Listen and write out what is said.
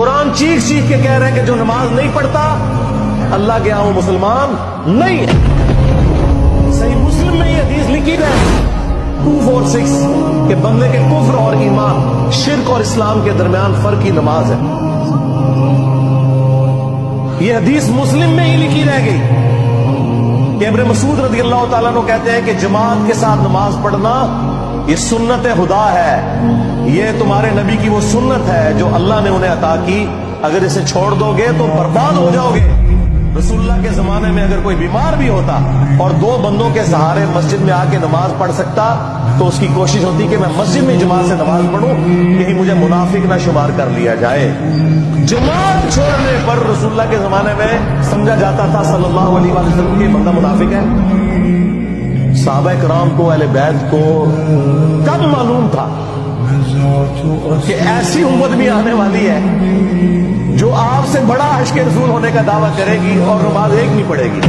قرآن چیخ چیخ کے کہہ رہے ہیں کہ جو نماز نہیں پڑھتا اللہ کے ہاں وہ مسلمان نہیں ہے۔ صحیح مسلم میں یہ حدیث لکھی ہے 246 کہ بندے کے کفر اور ایمان، شرک اور اسلام کے درمیان فرق کی نماز ہے۔ یہ حدیث مسلم میں ہی لکھی رہ گئی کہ ابن مسعود رضی اللہ تعالیٰ عنہ کہتے ہیں کہ جماعت کے ساتھ نماز پڑھنا یہ سنت خدا ہے، یہ تمہارے نبی کی وہ سنت ہے جو اللہ نے انہیں عطا کی، اگر اسے چھوڑ دو گے تو برباد ہو جاؤ گے۔ رسول اللہ کے زمانے میں اگر کوئی بیمار بھی ہوتا اور دو بندوں کے سہارے مسجد میں آ کے نماز پڑھ سکتا تو اس کی کوشش ہوتی کہ میں مسجد میں جماعت سے نماز پڑھوں، کہیں مجھے منافق نہ شمار کر لیا جائے۔ جماعت چھوڑنے پر رسول اللہ کے زمانے میں سمجھا جاتا تھا صلی اللہ علیہ وسلم کہ بندہ منافق ہے۔ صحابہ کرام کو، اہل بیت کو کب معلوم تھا کہ ایسی امت بھی آنے والی ہے جو آپ سے بڑا عشق رسول ہونے کا دعویٰ کرے گی اور نماز ایک نہیں پڑھے گی؟